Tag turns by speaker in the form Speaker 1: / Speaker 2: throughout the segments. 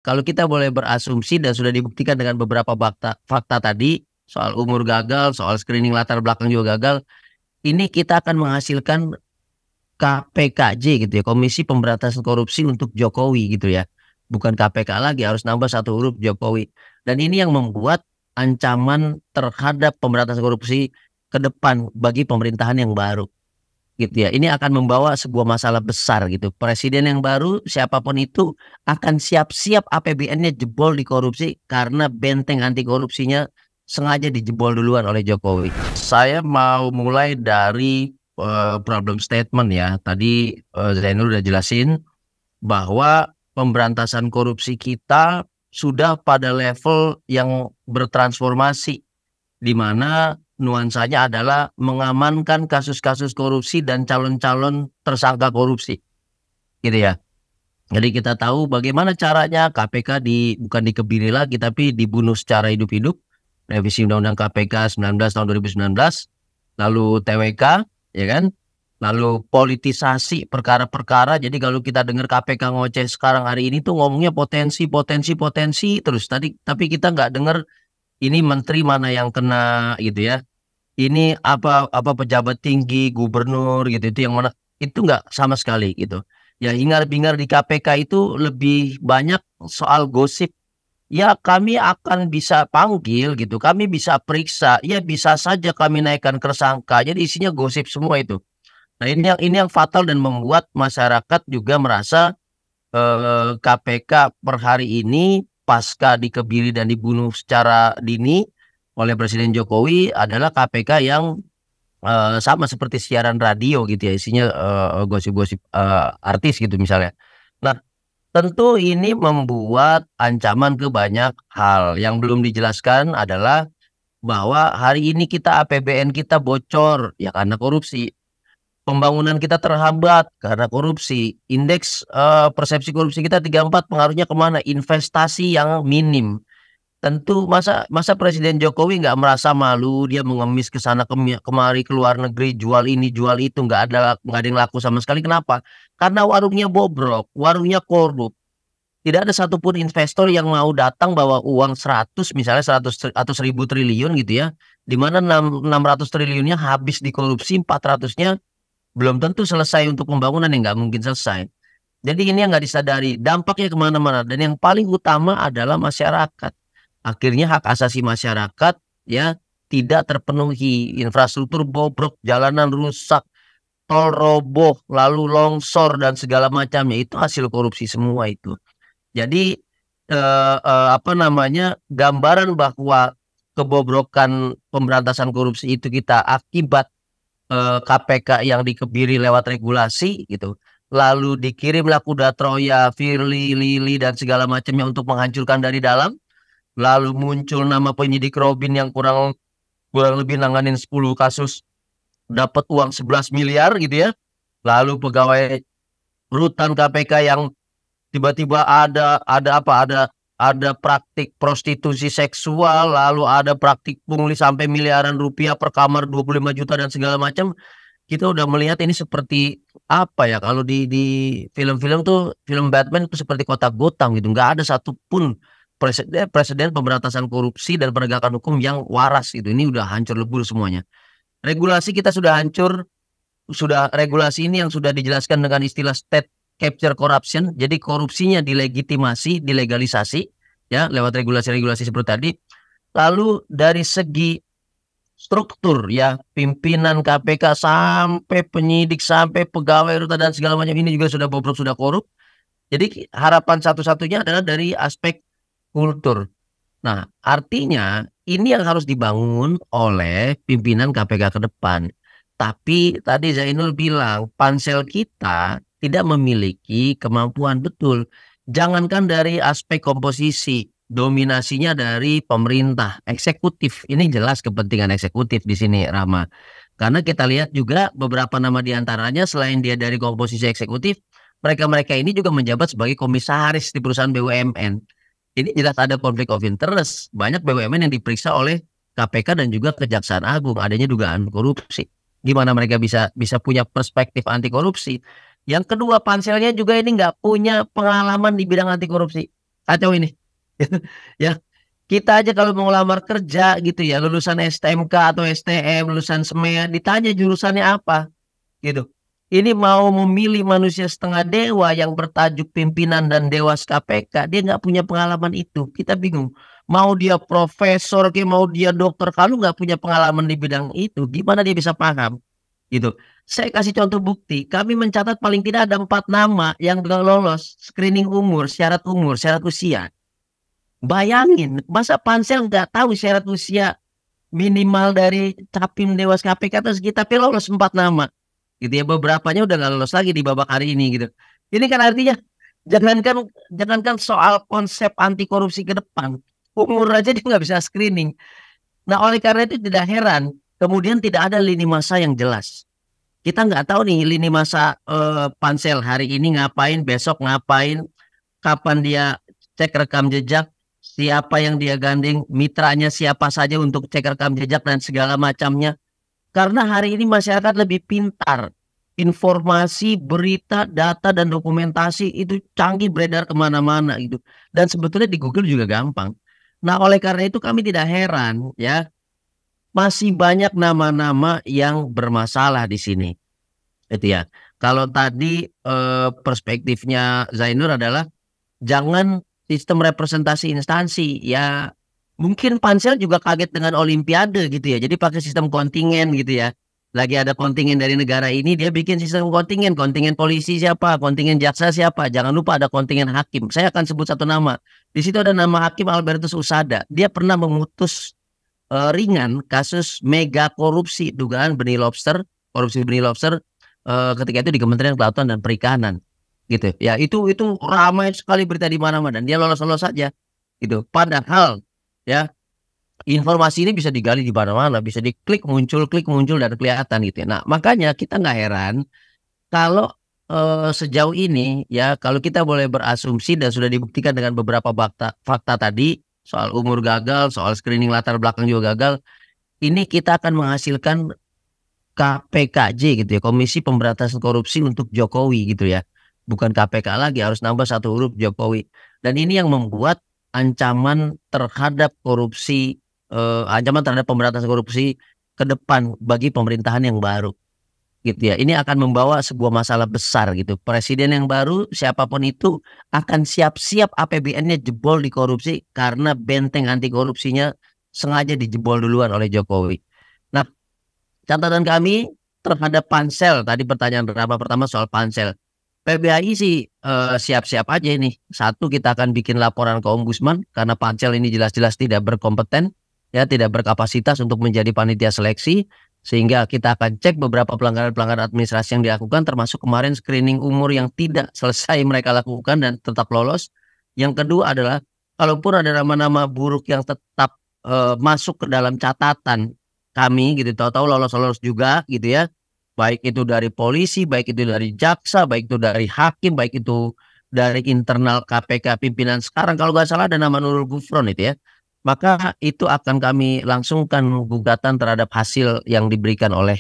Speaker 1: Kalau kita boleh berasumsi dan sudah dibuktikan dengan beberapa fakta tadi, soal umur gagal, soal screening latar belakang juga gagal, ini kita akan menghasilkan KPKJ gitu ya, Komisi Pemberantasan Korupsi untuk Jokowi gitu ya. Bukan KPK lagi, harus nambah satu huruf Jokowi. Dan ini yang membuat ancaman terhadap pemberantasan korupsi ke depan bagi pemerintahan yang baru gitu ya. Ini akan membawa sebuah masalah besar gitu. Presiden yang baru siapapun itu akan siap-siap APBN-nya jebol di korupsi karena benteng anti korupsinya sengaja dijebol duluan oleh Jokowi. Saya mau mulai dari problem statement ya. Tadi Zainul udah jelasin bahwa pemberantasan korupsi kita sudah pada level yang bertransformasi, di mana nuansanya adalah mengamankan kasus-kasus korupsi dan calon-calon tersangka korupsi, gitu ya. Jadi kita tahu bagaimana caranya KPK bukan dikebiri lagi, tapi dibunuh secara hidup-hidup. Revisi Undang-Undang KPK 19 tahun 2019, lalu TWK, ya kan? Lalu politisasi perkara-perkara. Jadi kalau kita dengar KPK ngoceh sekarang hari ini tuh ngomongnya potensi terus. Tapi kita nggak dengar ini menteri mana yang kena gitu ya. Ini apa pejabat tinggi, gubernur gitu itu yang mana, itu nggak sama sekali gitu. Ya hingar-bingar di KPK itu lebih banyak soal gosip. Ya kami akan bisa panggil gitu, kami bisa periksa, ya bisa saja kami naikkan tersangka. Jadi isinya gosip semua itu. Nah ini yang fatal dan membuat masyarakat juga merasa KPK per hari ini pasca dikebiri dan dibunuh secara dini oleh Presiden Jokowi adalah KPK yang sama seperti siaran radio gitu ya, isinya gosip-gosip artis gitu misalnya. Nah tentu ini membuat ancaman ke banyak hal. Yang belum dijelaskan adalah bahwa hari ini kita APBN kita bocor ya karena korupsi. Pembangunan kita terhambat karena korupsi. Indeks persepsi korupsi kita 34, pengaruhnya kemana? Investasi yang minim. Tentu masa Presiden Jokowi nggak merasa malu, dia mengemis ke sana kemari ke luar negeri, jual ini jual itu, nggak ada yang laku sama sekali. Kenapa? Karena warungnya bobrok, warungnya korup. Tidak ada satupun investor yang mau datang bawa uang 100, misalnya 100 atau 1000 triliun gitu ya, di mana 600 triliunnya habis di korupsi, 400-nya belum tentu selesai untuk pembangunan, yang nggak mungkin selesai. Jadi ini yang nggak disadari, dampaknya kemana-mana. Dan yang paling utama adalah masyarakat. Akhirnya hak asasi masyarakat ya tidak terpenuhi, infrastruktur bobrok, jalanan rusak, tol roboh, lalu longsor dan segala macamnya, itu hasil korupsi semua itu. Jadi apa namanya, gambaran bahwa kebobrokan pemberantasan korupsi itu kita akibat KPK yang dikebiri lewat regulasi gitu. Lalu dikirimlah kuda Troya, Firly, Lili dan segala macamnya untuk menghancurkan dari dalam. Lalu muncul nama penyidik Robin yang kurang lebih nanganin 10 kasus, dapat uang 11 miliar gitu ya. Lalu pegawai rutan KPK yang tiba-tiba ada praktik prostitusi seksual, lalu ada praktik pungli sampai miliaran rupiah per kamar, 25 juta dan segala macam. Kita udah melihat ini seperti apa ya, kalau di film-film tuh, film Batman itu seperti kota Gotham gitu. Nggak ada satupun presiden pemberantasan korupsi dan penegakan hukum yang waras gitu. Ini udah hancur lebur semuanya. Regulasi kita sudah hancur, regulasi ini yang sudah dijelaskan dengan istilah state capture corruption. Jadi korupsinya dilegitimasi, dilegalisasi ya lewat regulasi-regulasi seperti tadi. Lalu dari segi struktur ya, pimpinan KPK sampai penyidik sampai pegawai rutan dan segala macam ini juga sudah bobrok, sudah korup. Jadi harapan satu-satunya adalah dari aspek kultur. Nah, artinya ini yang harus dibangun oleh pimpinan KPK ke depan. Tapi tadi Zainul bilang pansel kita tidak memiliki kemampuan betul. Jangankan dari aspek komposisi, dominasinya dari pemerintah, eksekutif. Ini jelas kepentingan eksekutif di sini, Rama. Karena kita lihat juga beberapa nama diantaranya selain dia dari komposisi eksekutif, mereka-mereka ini juga menjabat sebagai komisaris di perusahaan BUMN. Ini jelas ada konflik of interest. Banyak BUMN yang diperiksa oleh KPK dan juga Kejaksaan Agung, adanya dugaan korupsi. Gimana mereka bisa punya perspektif anti korupsi? Yang kedua, panselnya juga ini nggak punya pengalaman di bidang anti korupsi. Kacau ini. Ya, kita aja kalau mau ngelamar kerja gitu ya, lulusan STMK atau STM, lulusan SMEA, ditanya jurusannya apa gitu. Ini mau memilih manusia setengah dewa yang bertajuk pimpinan dan dewas KPK, dia nggak punya pengalaman itu. Kita bingung. Mau dia profesor, kayak mau dia dokter, kalau nggak punya pengalaman di bidang itu, gimana dia bisa paham? Gitu. Saya kasih contoh bukti. Kami mencatat paling tidak ada 4 nama yang gak lolos screening umur, syarat usia. Bayangin, masa pansel nggak tahu syarat usia minimal dari capim dewas KPK terus kita tapi lolos 4 nama gitu ya, beberapanya udah nggak lolos lagi di babak hari ini gitu. Ini kan artinya jangankan jangankan soal konsep anti korupsi ke depan, umur aja dia nggak bisa screening. Nah oleh karena itu tidak heran kemudian tidak ada lini masa yang jelas. Kita nggak tahu nih lini masa pansel hari ini ngapain, besok ngapain, kapan dia cek rekam jejak, siapa yang dia gandeng, mitranya siapa saja untuk cek rekam jejak dan segala macamnya. Karena hari ini masyarakat lebih pintar. Informasi, berita, data, dan dokumentasi itu canggih beredar kemana-mana gitu. Dan sebetulnya di Google juga gampang. Nah, oleh karena itu kami tidak heran ya, masih banyak nama-nama yang bermasalah di sini. Itu ya. Kalau tadi perspektifnya Zainur adalah jangan sistem representasi instansi ya, mungkin pansel juga kaget dengan olimpiade gitu ya, jadi pakai sistem kontingen gitu ya, lagi ada kontingen dari negara ini dia bikin sistem kontingen, kontingen polisi siapa, kontingen jaksa siapa, jangan lupa ada kontingen hakim. Saya akan sebut satu nama di situ, ada nama Hakim Albertus Usada, dia pernah memutus ringan kasus mega korupsi dugaan benih lobster, korupsi benih lobster ketika itu di Kementerian Kelautan dan Perikanan gitu ya. Itu ramai sekali berita di mana-mana dan dia lolos-lolos saja gitu, padahal ya informasi ini bisa digali di mana-mana, bisa diklik muncul, klik muncul dan kelihatan gitu ya. Nah makanya kita nggak heran kalau sejauh ini ya, kalau kita boleh berasumsi dan sudah dibuktikan dengan beberapa fakta tadi soal umur gagal, soal screening latar belakang juga gagal, ini kita akan menghasilkan KPKJ gitu ya, Komisi Pemberantasan Korupsi untuk Jokowi gitu ya. Bukan KPK lagi, harus nambah satu huruf Jokowi. Dan ini yang membuat ancaman terhadap korupsi, ancaman terhadap pemberantasan korupsi ke depan bagi pemerintahan yang baru gitu ya. Ini akan membawa sebuah masalah besar gitu. Presiden yang baru siapapun itu akan siap-siap APBN-nya jebol di korupsi karena benteng anti korupsinya sengaja dijebol duluan oleh Jokowi. Nah, catatan kami terhadap pansel, tadi pertanyaan pertama soal pansel. PBAI sih siap-siap aja ini. Satu, kita akan bikin laporan ke Ombudsman karena pansel ini jelas-jelas tidak berkompeten, ya tidak berkapasitas untuk menjadi panitia seleksi, sehingga kita akan cek beberapa pelanggaran-pelanggaran administrasi yang dilakukan, termasuk kemarin screening umur yang tidak selesai mereka lakukan dan tetap lolos. Yang kedua adalah kalaupun ada nama-nama buruk yang tetap masuk ke dalam catatan kami gitu, tahu-tahu lolos-lolos juga gitu ya, baik itu dari polisi, baik itu dari jaksa, baik itu dari hakim, baik itu dari internal KPK pimpinan sekarang, kalau nggak salah ada nama Nurul Gufron itu ya, maka itu akan kami langsungkan gugatan terhadap hasil yang diberikan oleh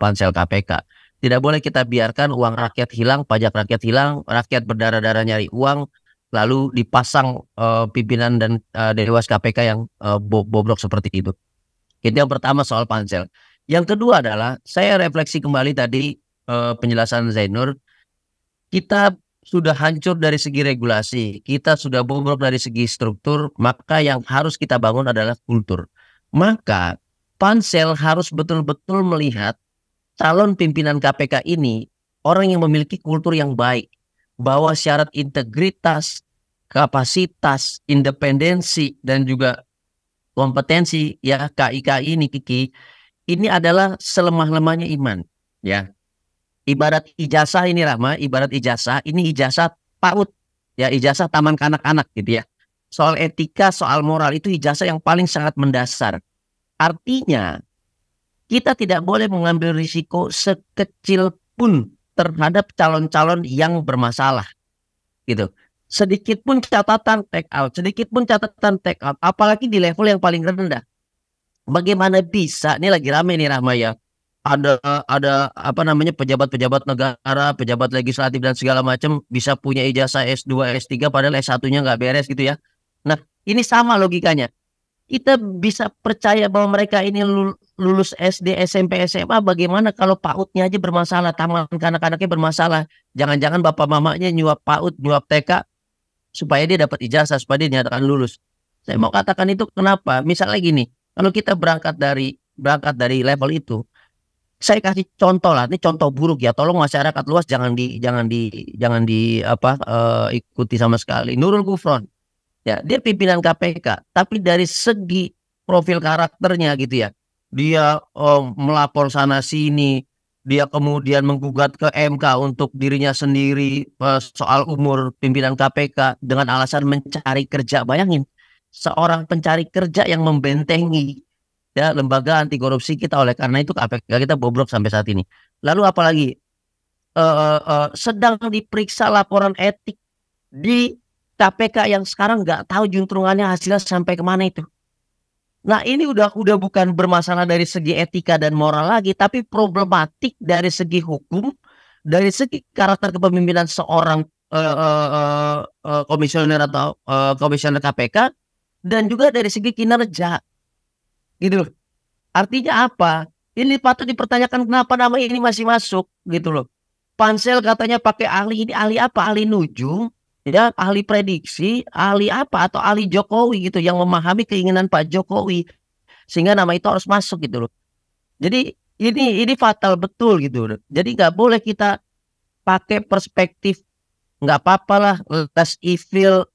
Speaker 1: pansel KPK. Tidak boleh kita biarkan uang rakyat hilang, pajak rakyat hilang, rakyat berdarah-darah nyari uang, lalu dipasang pimpinan dan dewas KPK yang bobrok seperti itu. Itu yang pertama soal pansel. Yang kedua adalah saya refleksi kembali tadi penjelasan Zainur. Kita sudah hancur dari segi regulasi, kita sudah bobrok dari segi struktur, maka yang harus kita bangun adalah kultur. Maka pansel harus betul-betul melihat calon pimpinan KPK ini orang yang memiliki kultur yang baik, bahwa syarat integritas, kapasitas, independensi, dan juga kompetensi ya, KI ini Kiki, ini adalah selemah-lemahnya iman ya. Ibarat ijazah ini Rahma, ibarat ijazah ini ijazah PAUD ya, ijazah taman kanak-kanak gitu ya. Soal etika, soal moral itu ijazah yang paling sangat mendasar. Artinya kita tidak boleh mengambil risiko sekecil pun terhadap calon-calon yang bermasalah gitu. Sedikit pun catatan take out, sedikit pun catatan take out, apalagi di level yang paling rendah. Bagaimana bisa, ini lagi rame nih Rahma ya, ada apa namanya pejabat-pejabat negara, pejabat legislatif dan segala macam bisa punya ijazah S2, S3 padahal S1-nya nggak beres gitu ya. Nah, ini sama logikanya. Kita bisa percaya bahwa mereka ini lulus SD, SMP, SMA, bagaimana kalau PAUD-nya aja bermasalah, taman kanak-kanaknya bermasalah. Jangan-jangan bapak mamanya nyuap PAUD, nyuap TK supaya dia dapat ijazah, supaya dia dinyatakan lulus. Saya mau katakan itu kenapa? Misalnya gini, kalau kita berangkat dari level itu, saya kasih contoh lah, ini contoh buruk ya. Tolong masyarakat luas jangan di apa ikuti sama sekali. Nurul Gufron, ya dia pimpinan KPK, tapi dari segi profil karakternya gitu ya, dia melapor sana sini, dia kemudian menggugat ke MK untuk dirinya sendiri soal umur pimpinan KPK dengan alasan mencari kerja. Bayangin, seorang pencari kerja yang membentengi ya lembaga anti korupsi kita, oleh karena itu KPK kita bobrok sampai saat ini. Lalu apalagi sedang diperiksa laporan etik di KPK yang sekarang nggak tahu juntrungannya hasilnya sampai kemana itu. Nah ini udah bukan bermasalah dari segi etika dan moral lagi, tapi problematik dari segi hukum, dari segi karakter kepemimpinan seorang komisioner atau komisioner KPK, dan juga dari segi kinerja, gitu loh. Artinya apa? Ini patut dipertanyakan kenapa nama ini masih masuk, gitu loh. Pansel katanya pakai ahli, ini ahli apa? Ahli nujum, ya, ahli prediksi, ahli apa? Atau ahli Jokowi gitu yang memahami keinginan Pak Jokowi sehingga nama itu harus masuk gitu loh. Jadi ini fatal betul gitu loh. Jadi nggak boleh kita pakai perspektif nggak apa-apa lah, less evil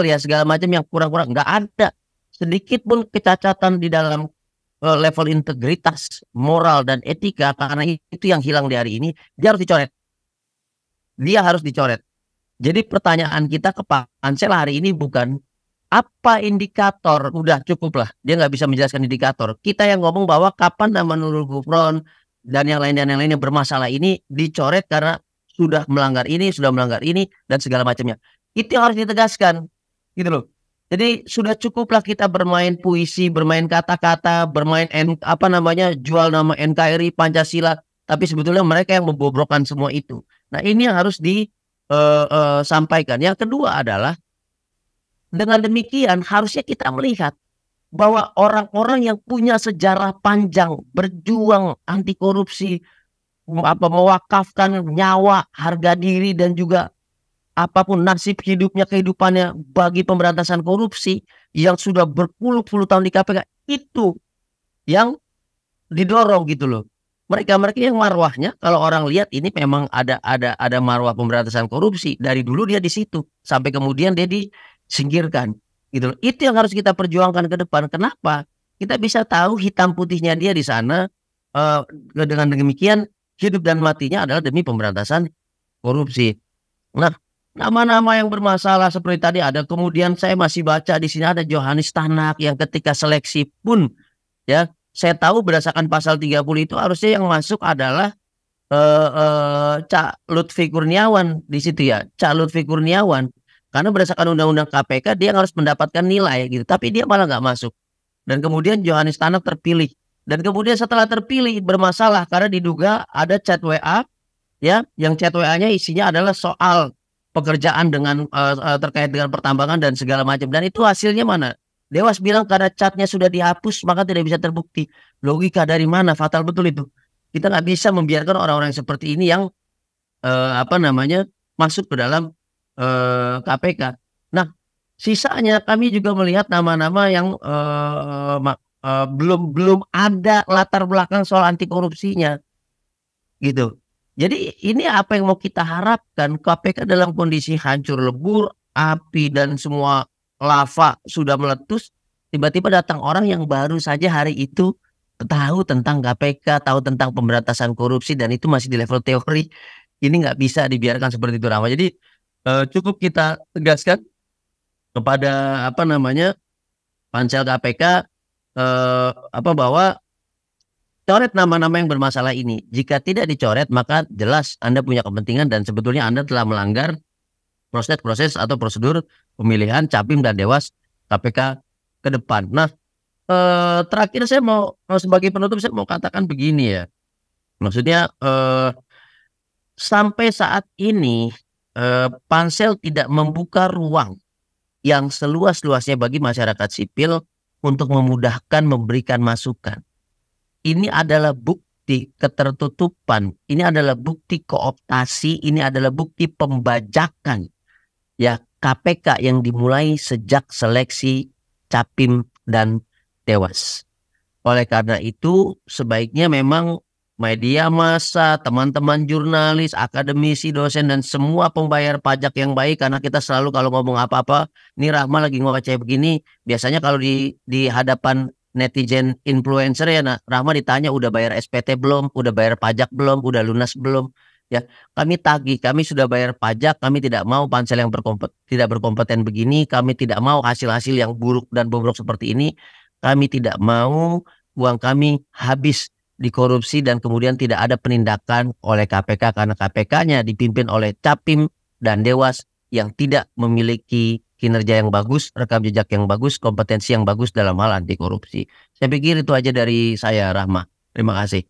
Speaker 1: ya segala macam yang kurang-kurang, nggak ada sedikit pun kecacatan di dalam level integritas, moral dan etika, karena itu yang hilang di hari ini. Dia harus dicoret. Dia harus dicoret. Jadi pertanyaan kita ke Pak Pansel hari ini bukan apa indikator, udah cukup lah. Dia nggak bisa menjelaskan indikator. Kita yang ngomong bahwa kapan nama Nurul Gufron dan yang lain yang bermasalah ini dicoret karena sudah melanggar ini dan segala macamnya. Itu yang harus ditegaskan, gitu loh. Jadi sudah cukuplah kita bermain puisi, bermain kata-kata, apa namanya, jual nama NKRI, Pancasila, tapi sebetulnya mereka yang membobrokkan semua itu. Nah ini yang harus disampaikan. Yang kedua adalah dengan demikian harusnya kita melihat bahwa orang-orang yang punya sejarah panjang berjuang anti korupsi, mewakafkan nyawa, harga diri dan juga apapun nasib hidupnya, kehidupannya bagi pemberantasan korupsi yang sudah berpuluh-puluh tahun di KPK, itu yang didorong gitu loh. Mereka yang marwahnya, kalau orang lihat ini memang ada marwah pemberantasan korupsi dari dulu, dia di situ sampai kemudian dia disingkirkan gitu loh. Itu yang harus kita perjuangkan ke depan. Kenapa? Kita bisa tahu hitam putihnya dia di sana. Dengan demikian hidup dan matinya adalah demi pemberantasan korupsi. Nah, nama-nama yang bermasalah seperti tadi ada, kemudian saya masih baca di sini ada Johanis Tanak yang ketika seleksi pun ya, saya tahu berdasarkan pasal 30 itu harusnya yang masuk adalah Cak Lutfi Kurniawan di situ ya, Cak Lutfi Kurniawan, karena berdasarkan undang-undang KPK dia harus mendapatkan nilai gitu, tapi dia malah nggak masuk. Dan kemudian Johanis Tanak terpilih, dan kemudian setelah terpilih bermasalah karena diduga ada chat WA ya, yang chat WA-nya isinya adalah soal pekerjaan dengan terkait dengan pertambangan dan segala macam, dan itu hasilnya mana? Dewas bilang karena catnya sudah dihapus maka tidak bisa terbukti. Logika dari mana? Fatal betul itu. Kita nggak bisa membiarkan orang-orang seperti ini yang apa namanya masuk ke dalam KPK. Nah, sisanya kami juga melihat nama-nama yang belum ada latar belakang soal anti korupsinya, gitu. Jadi ini apa yang mau kita harapkan? KPK dalam kondisi hancur lebur, api dan semua lava sudah meletus, tiba-tiba datang orang yang baru saja hari itu tahu tentang KPK, tahu tentang pemberantasan korupsi, dan itu masih di level teori. Ini nggak bisa dibiarkan seperti itu, Rama. Jadi cukup kita tegaskan kepada apa namanya pansel KPK bahwa coret nama-nama yang bermasalah ini. Jika tidak dicoret maka jelas Anda punya kepentingan dan sebetulnya Anda telah melanggar proses atau prosedur pemilihan Capim dan Dewas KPK ke depan. Nah, terakhir saya mau sebagai penutup saya mau katakan begini ya. Maksudnya sampai saat ini Pansel tidak membuka ruang yang seluas-luasnya bagi masyarakat sipil untuk memudahkan memberikan masukan. Ini adalah bukti ketertutupan, ini adalah bukti kooptasi, ini adalah bukti pembajakan ya KPK yang dimulai sejak seleksi Capim dan Dewas. Oleh karena itu, sebaiknya memang media massa, teman-teman jurnalis, akademisi, dosen, dan semua pembayar pajak yang baik, karena kita selalu kalau ngomong apa-apa, ini Rahma lagi ngoceh begini, biasanya kalau di hadapan netizen influencer ya, nah, Rahma ditanya udah bayar SPT belum, udah bayar pajak belum, udah lunas belum, ya kami tagih, kami sudah bayar pajak, kami tidak mau pansel yang tidak berkompeten begini, kami tidak mau hasil-hasil yang buruk dan bobrok seperti ini, kami tidak mau uang kami habis dikorupsi dan kemudian tidak ada penindakan oleh KPK karena KPK-nya dipimpin oleh Capim dan Dewas yang tidak memiliki kinerja yang bagus, rekam jejak yang bagus, kompetensi yang bagus dalam hal anti korupsi. Saya pikir itu aja dari saya, Rahma. Terima kasih.